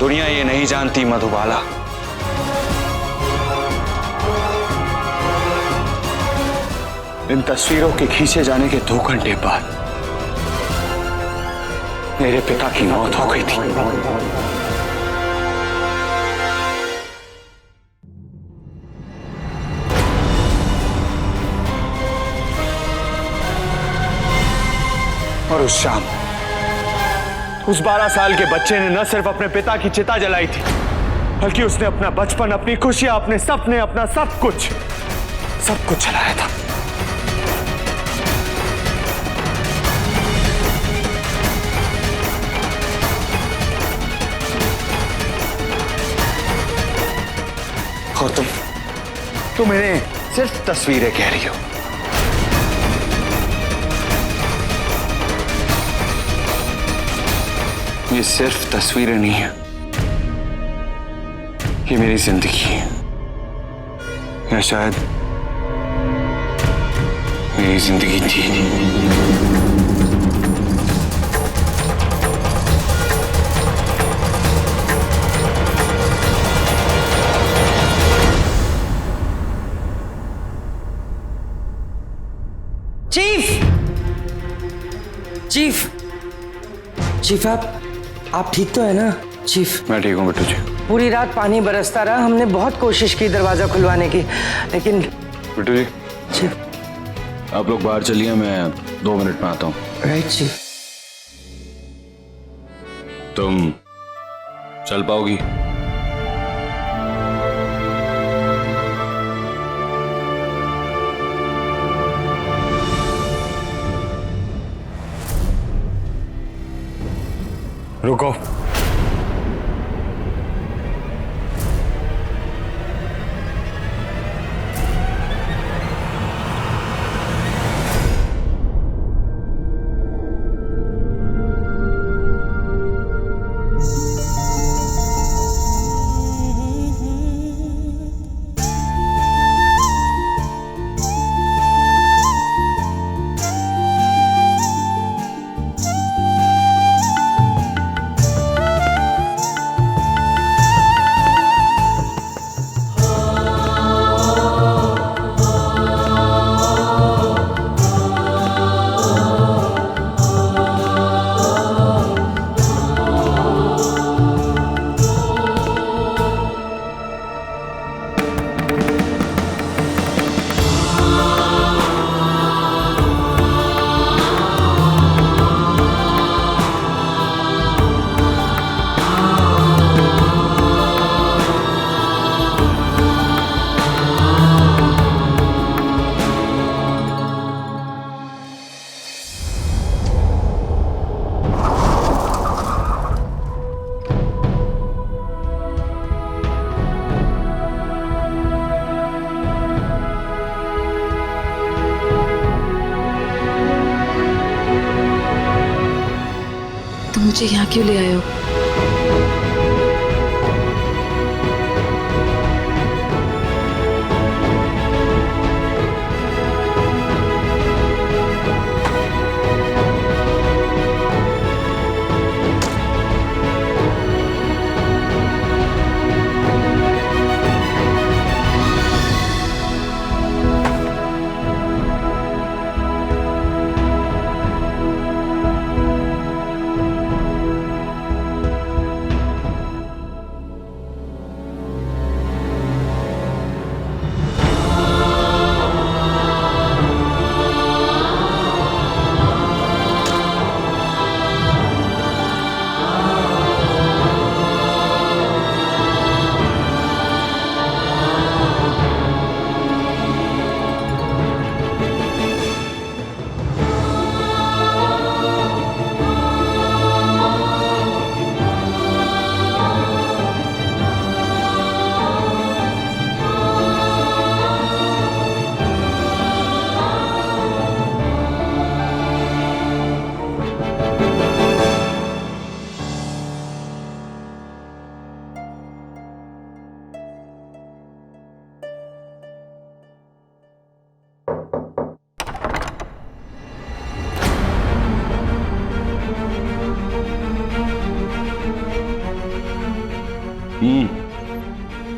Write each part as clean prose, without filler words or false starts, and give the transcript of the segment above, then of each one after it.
दुनिया ये नहीं जानती मधुबाला, इन तस्वीरों के खींचे जाने के 2 घंटे बाद मेरे पिता की मौत हो गई थी। और उस शाम उस 12 साल के बच्चे ने न सिर्फ अपने पिता की चिता जलाई थी, बल्कि उसने अपना बचपन, अपनी खुशियां, अपने सपने, अपना सब कुछ जलाया था। और तुम इन्हें सिर्फ तस्वीरें कह रही हो। ये सिर्फ तस्वीरें नहीं है, ये मेरी जिंदगी है, या शायद मेरी जिंदगी थी। चीफ आप ठीक तो है ना? चीफ मैं ठीक हूँ बिट्टू जी। पूरी रात पानी बरसता रहा, हमने बहुत कोशिश की दरवाजा खुलवाने की, लेकिन बिट्टू जी चीफ आप लोग बाहर चलिए, मैं 2 मिनट में आता हूँ। Right chief. तुम चल पाओगी? रुको। मुझे यहाँ क्यों ले आए हो?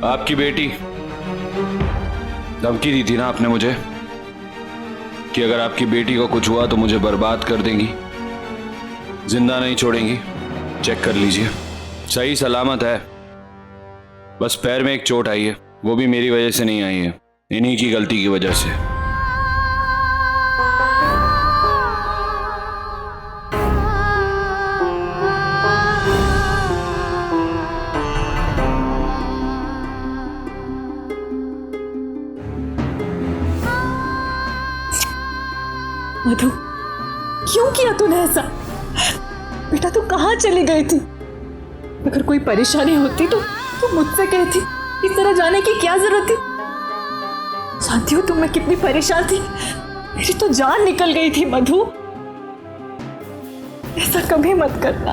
आपकी बेटी धमकी दी थी ना आपने मुझे कि अगर आपकी बेटी को कुछ हुआ तो मुझे बर्बाद कर देंगी, जिंदा नहीं छोड़ेंगी। चेक कर लीजिए, सही सलामत है। बस पैर में एक चोट आई है, वो भी मेरी वजह से नहीं आई है, इन्हीं की गलती की वजह से। मधु, क्यों किया तूने ऐसा? बेटा तू कहाँ चली गई थी? अगर कोई परेशानी होती तो तू मुझसे कहती, इस तरह जाने की क्या जरूरत थी? जानती हो तुम मैं कितनी परेशान थी, मेरी तो जान निकल गई थी मधु। ऐसा कभी मत करना।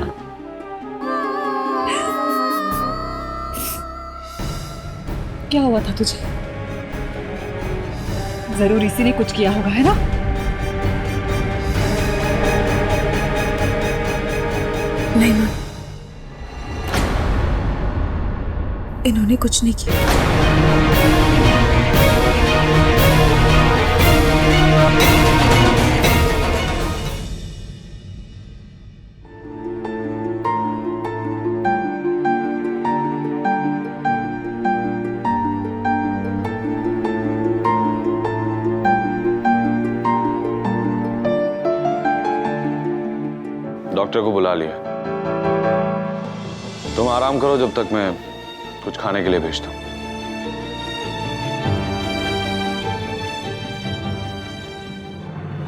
क्या हुआ था तुझे? जरूर इसी ने कुछ किया होगा, है ना? नहीं मां, इन्होंने कुछ नहीं किया। डॉक्टर को बुला लिया। तुम आराम करो जब तक मैं कुछ खाने के लिए भेजता हूं।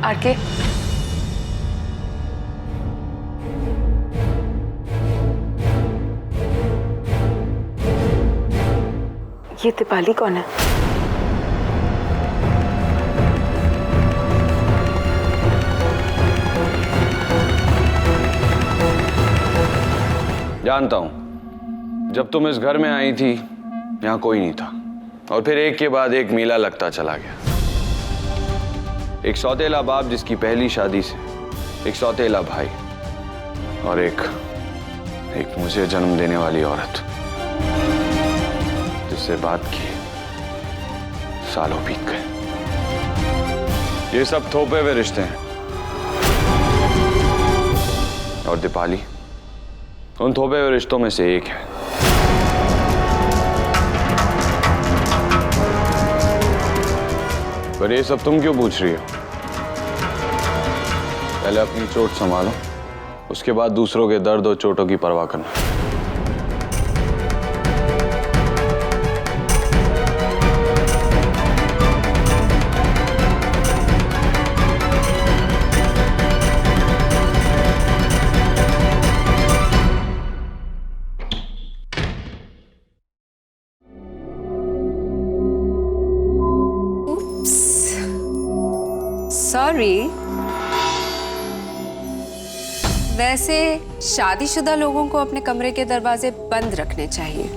आरके, ये दीपाली कौन है? जानता हूं, जब तुम इस घर में आई थी यहां कोई नहीं था, और फिर एक के बाद एक मेला लगता चला गया। एक सौतेला बाप जिसकी पहली शादी से, एक सौतेला भाई, और एक मुझे जन्म देने वाली औरत जिससे बात की सालों बीत गए। ये सब थोपे हुए रिश्ते हैं, और दीपाली उन थोपे हुए रिश्तों में से एक है। पर ये सब तुम क्यों पूछ रही हो? पहले अपनी चोट संभालो, उसके बाद दूसरों के दर्द और चोटों की परवाह करना। सॉरी, वैसे शादीशुदा लोगों को अपने कमरे के दरवाजे बंद रखने चाहिए,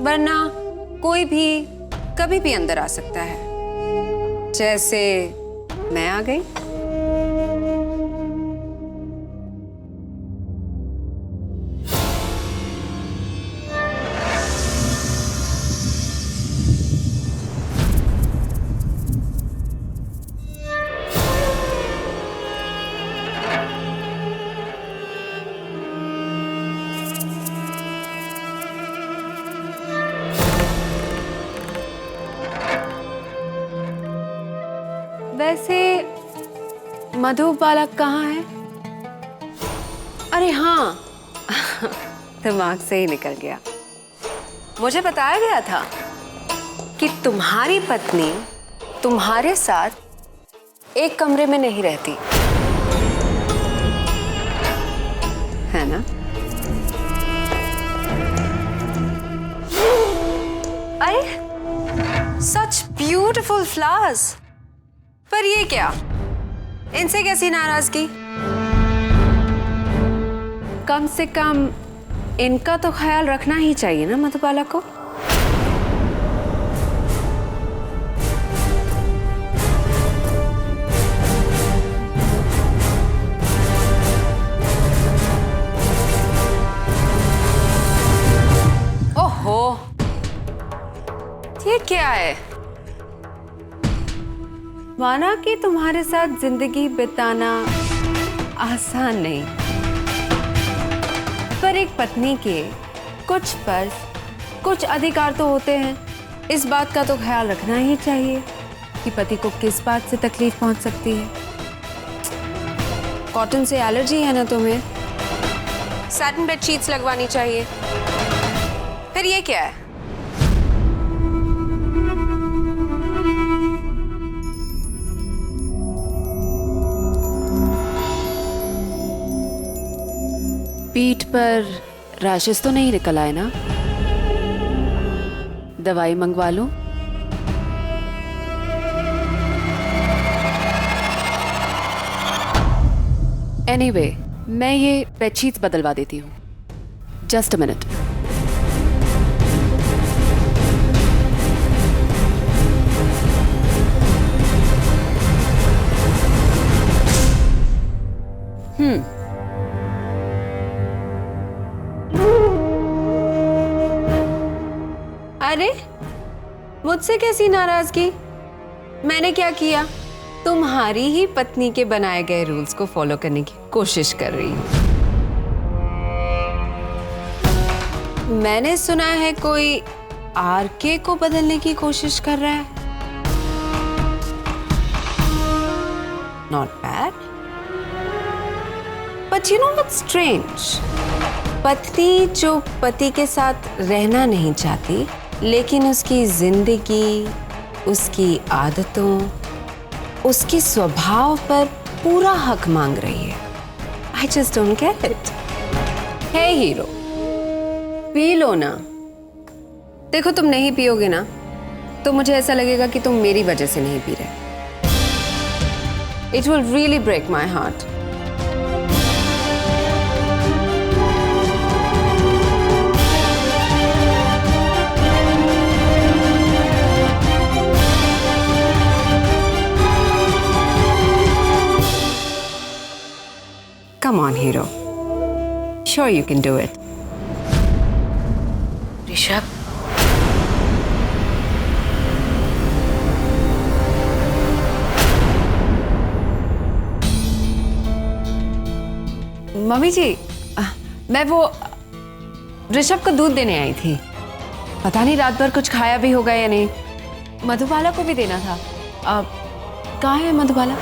वरना कोई भी कभी भी अंदर आ सकता है। जैसे मैं आ गई। वैसे मधु बालक कहाँ है? अरे हाँ, दिमाग से ही निकल गया। मुझे बताया गया था कि तुम्हारी पत्नी तुम्हारे साथ एक कमरे में नहीं रहती, है ना? अरे सच ब्यूटीफुल फ्लावर्स। पर ये क्या, इनसे कैसी नाराजगी? कम से कम इनका तो ख्याल रखना ही चाहिए ना मधुबाला को। माना कि तुम्हारे साथ जिंदगी बिताना आसान नहीं, पर एक पत्नी के कुछ फर्ज, कुछ अधिकार तो होते हैं। इस बात का तो ख्याल रखना ही चाहिए कि पति को किस बात से तकलीफ पहुंच सकती है। कॉटन से एलर्जी है ना तुम्हें, सैटिन बेडशीट्स लगवानी चाहिए। फिर ये क्या है? पीठ पर रैशेस तो नहीं निकल आए ना? दवाई मंगवा लूं? एनीवे, मैं ये बेडशीट्स बदलवा देती हूँ। Just a minute. अरे, मुझसे कैसी नाराजगी? मैंने क्या किया? तुम्हारी ही पत्नी के बनाए गए रूल्स को फॉलो करने की कोशिश कर रही हूं। मैंने सुना है कोई आरके को बदलने की कोशिश कर रहा है। Not bad, but you know what's strange? पत्नी जो पति के साथ रहना नहीं चाहती, लेकिन उसकी जिंदगी, उसकी आदतों, उसके स्वभाव पर पूरा हक मांग रही है। I just don't get it. Hey hero, पी लो ना। देखो, तुम नहीं पियोगे ना तो मुझे ऐसा लगेगा कि तुम मेरी वजह से नहीं पी रहे। It will really break my heart. Come on, hero. Sure you can do it. Rishabh, mummy ji, मैं वो ऋषभ को दूध देने आई थी। पता नहीं रात भर कुछ खाया भी होगा या नहीं। मधुबाला को भी देना था। कहाँ है मधुबाला?